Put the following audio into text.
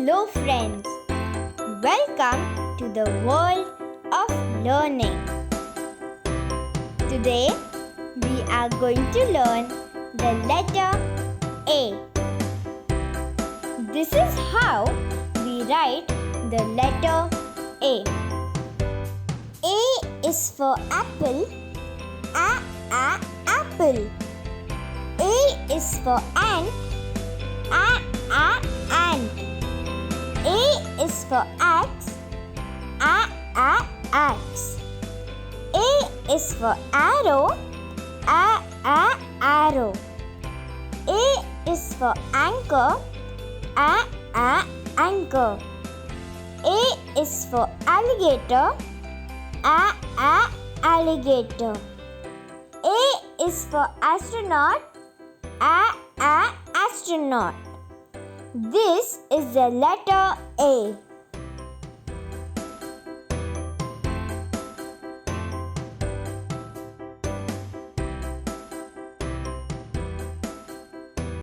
Hello friends, welcome to the world of learning. Today we are going to learn the letter A. This is how we write the letter A. A is for apple, apple. A is for ant, ant. A is for axe, axe. A is for arrow, arrow. A is for anchor, anchor. A is for alligator, alligator. A is for astronaut, astronaut. This is the letter A.